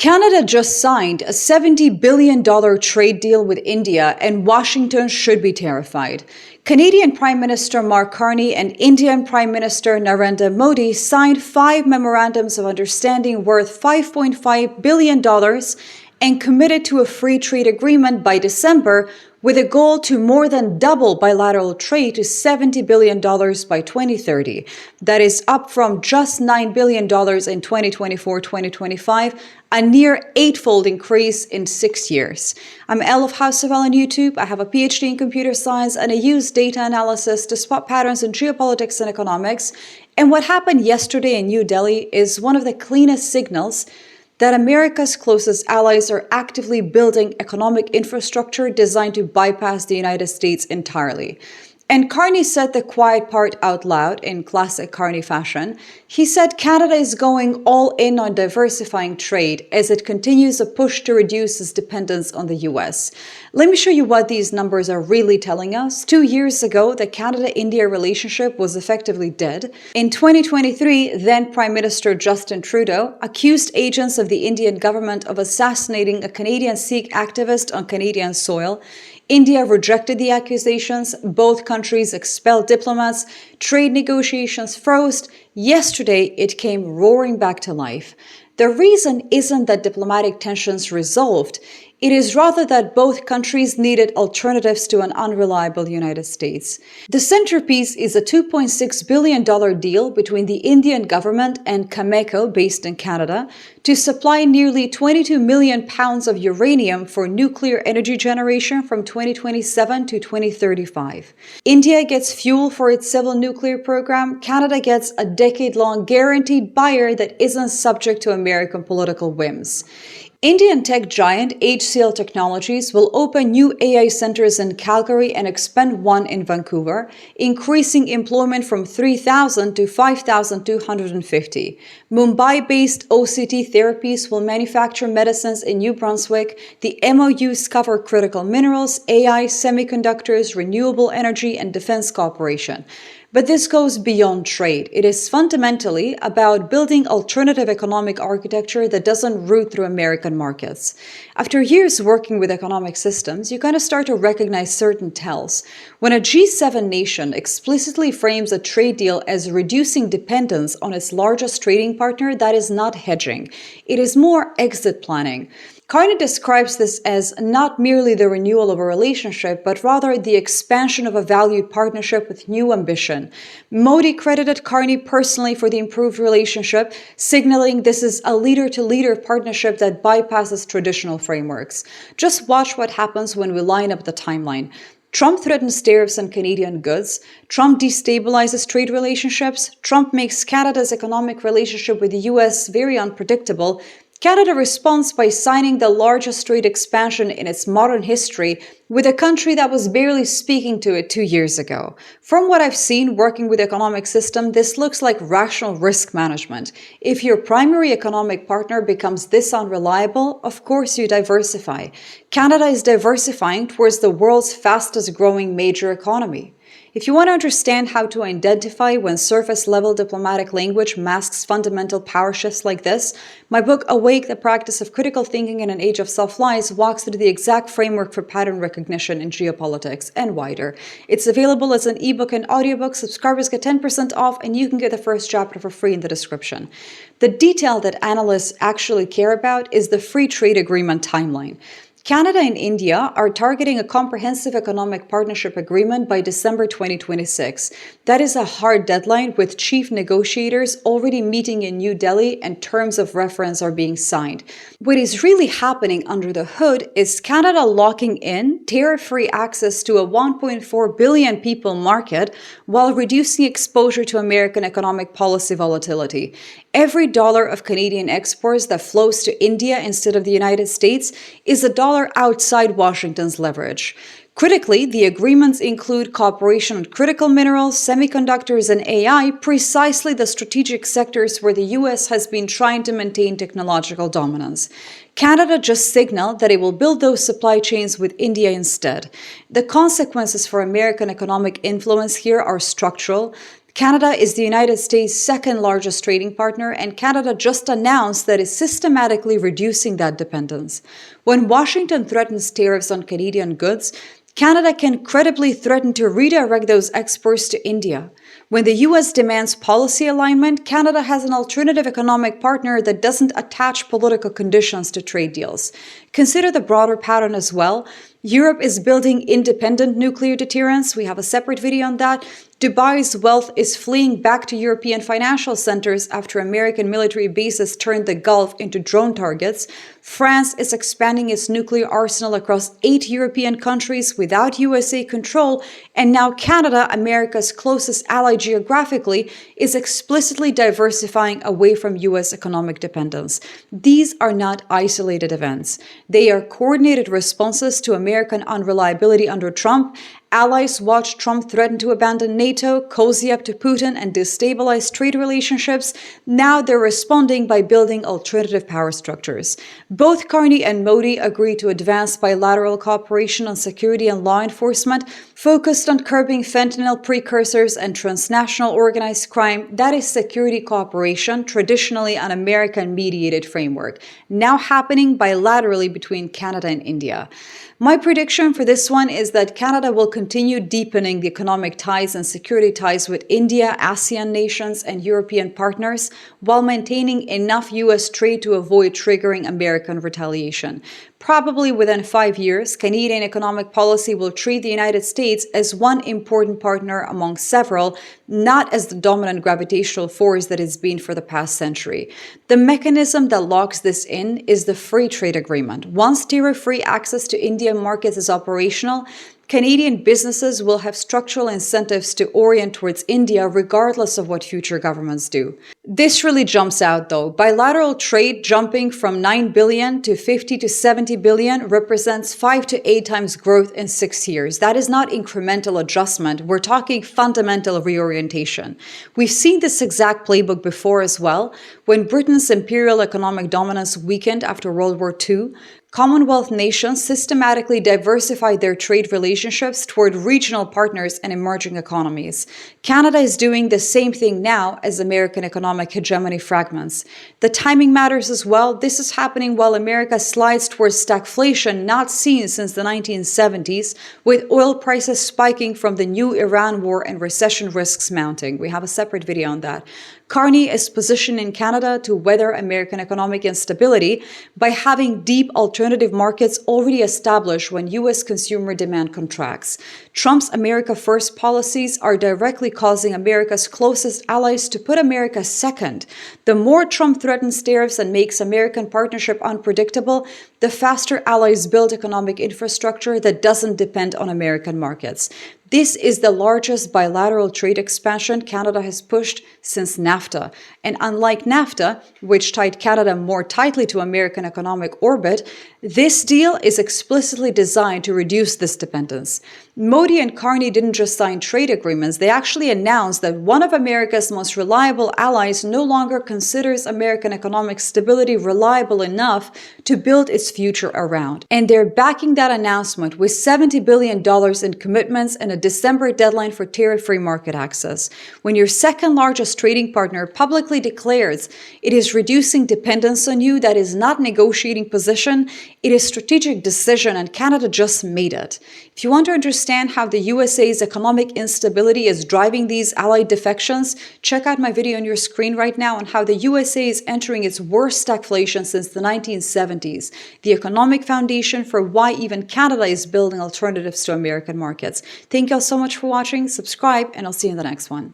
Canada just signed a $70 billion trade deal with India, and Washington should be terrified. Canadian Prime Minister Mark Carney and Indian Prime Minister Narendra Modi signed 5 memorandums of understanding worth $5.5 billion and committed to a free trade agreement by December, with a goal to more than double bilateral trade to $70 billion by 2030. That is up from just $9 billion in 2024-2025, a near eightfold increase in 6 years. I'm Elle of House of Elle on YouTube. I have a PhD in computer science and I use data analysis to spot patterns in geopolitics and economics. And what happened yesterday in New Delhi is one of the cleanest signals that America's closest allies are actively building economic infrastructure designed to bypass the United States entirely. And Carney said the quiet part out loud in classic Carney fashion. He said Canada is going all in on diversifying trade as it continues a push to reduce its dependence on the US. Let me show you what these numbers are really telling us. 2 years ago, the Canada-India relationship was effectively dead. In 2023, then Prime Minister Justin Trudeau accused agents of the Indian government of assassinating a Canadian Sikh activist on Canadian soil. India rejected the accusations, both countries expelled diplomats, trade negotiations froze. Yesterday, it came roaring back to life. The reason isn't that diplomatic tensions resolved. It is rather that both countries needed alternatives to an unreliable United States. The centerpiece is a $2.6 billion deal between the Indian government and Cameco, based in Canada, to supply nearly 22 million pounds of uranium for nuclear energy generation from 2027 to 2035. India gets fuel for its civil nuclear program. Canada gets a decade-long guaranteed buyer that isn't subject to American political whims. Indian tech giant HCL Technologies will open new AI centers in Calgary and expand one in Vancouver, increasing employment from 3,000 to 5,250. Mumbai-based OCT Therapies will manufacture medicines in New Brunswick. The MOUs cover critical minerals, AI, semiconductors, renewable energy, and defense cooperation. But this goes beyond trade. It is fundamentally about building alternative economic architecture that doesn't root through American markets. After years working with economic systems, you kind of start to recognize certain tells. When a G7 nation explicitly frames a trade deal as reducing dependence on its largest trading partner, that is not hedging. It is more exit planning. Carney describes this as not merely the renewal of a relationship, but rather the expansion of a valued partnership with new ambition. Modi credited Carney personally for the improved relationship, signaling this is a leader-to-leader partnership that bypasses traditional frameworks. Just watch what happens when we line up the timeline. Trump threatens tariffs on Canadian goods. Trump destabilizes trade relationships. Trump makes Canada's economic relationship with the US very unpredictable. Canada responds by signing the largest trade expansion in its modern history with a country that was barely speaking to it 2 years ago. From what I've seen working with the economic system, this looks like rational risk management. If your primary economic partner becomes this unreliable, of course you diversify. Canada is diversifying towards the world's fastest growing major economy. If you want to understand how to identify when surface-level diplomatic language masks fundamental power shifts like this, my book Awake, the Practice of Critical Thinking in an Age of Self-Lies walks through the exact framework for pattern recognition in geopolitics and wider. It's available as an ebook and audiobook. Subscribers get 10% off, and you can get the first chapter for free in the description. The detail that analysts actually care about is the free trade agreement timeline. Canada and India are targeting a comprehensive economic partnership agreement by December 2026. That is a hard deadline, with chief negotiators already meeting in New Delhi and terms of reference are being signed. What is really happening under the hood is Canada locking in tariff-free access to a 1.4 billion people market while reducing exposure to American economic policy volatility. Every dollar of Canadian exports that flows to India instead of the United States is a dollar outside Washington's leverage. Critically, the agreements include cooperation on critical minerals, semiconductors, and AI, precisely the strategic sectors where the US has been trying to maintain technological dominance. Canada just signaled that it will build those supply chains with India instead. The consequences for American economic influence here are structural. Canada is the United States' second largest trading partner, and Canada just announced that it's systematically reducing that dependence. When Washington threatens tariffs on Canadian goods, Canada can credibly threaten to redirect those exports to India. When the US demands policy alignment, Canada has an alternative economic partner that doesn't attach political conditions to trade deals. Consider the broader pattern as well. Europe is building independent nuclear deterrence. We have a separate video on that. Dubai's wealth is fleeing back to European financial centers after American military bases turned the Gulf into drone targets. France is expanding its nuclear arsenal across 8 European countries without USA control. And now Canada, America's closest ally geographically, is explicitly diversifying away from US economic dependence. These are not isolated events. They are coordinated responses to American unreliability under Trump. Allies watched Trump threaten to abandon NATO, cozy up to Putin, and destabilize trade relationships. Now they're responding by building alternative power structures. Both Carney and Modi agreed to advance bilateral cooperation on security and law enforcement, focused on curbing fentanyl precursors and transnational organized crime. That is security cooperation, traditionally an American-mediated framework, now happening bilaterally between Canada and India. My prediction for this one is that Canada will continue deepening the economic ties and security ties with India, ASEAN nations, and European partners, while maintaining enough US trade to avoid triggering American retaliation. Probably within 5 years, Canadian economic policy will treat the United States as one important partner among several, not as the dominant gravitational force that it's been for the past century. The mechanism that locks this in is the free trade agreement. Once tariff-free access to Indian markets is operational, Canadian businesses will have structural incentives to orient towards India regardless of what future governments do. This really jumps out though. Bilateral trade jumping from 9 billion to 50 to 70 billion represents 5 to 8 times growth in 6 years. That is not incremental adjustment. We're talking fundamental reorientation. We've seen this exact playbook before as well. When Britain's imperial economic dominance weakened after World War II, Commonwealth nations systematically diversified their trade relationships toward regional partners and emerging economies. Canada is doing the same thing now as American economic hegemony fragments. The timing matters as well. This is happening while America slides towards stagflation not seen since the 1970s, with oil prices spiking from the new Iran war and recession risks mounting. We have a separate video on that. Carney is positioned in Canada to weather American economic instability by having deep alternative markets already established when U.S. consumer demand contracts. Trump's America First policies are directly causing America's closest allies to put America second. The more Trump threatens tariffs and makes American partnership unpredictable, the faster allies build economic infrastructure that doesn't depend on American markets. This is the largest bilateral trade expansion Canada has pushed since NAFTA. And unlike NAFTA, which tied Canada more tightly to American economic orbit, this deal is explicitly designed to reduce this dependence. Modi and Carney didn't just sign trade agreements, they actually announced that one of America's most reliable allies no longer considers American economic stability reliable enough to build its future around. And they're backing that announcement with $70 billion in commitments and a December deadline for tariff-free market access. When your second largest trading partner publicly declares it is reducing dependence on you, that is not negotiating position, it is strategic decision, and Canada just made it. If you want to understand how the USA's economic instability is driving these allied defections, check out my video on your screen right now on how the USA is entering its worst stagflation since the 1970s, the economic foundation for why even Canada is building alternatives to American markets. Thank you all so much for watching, subscribe, and I'll see you in the next one.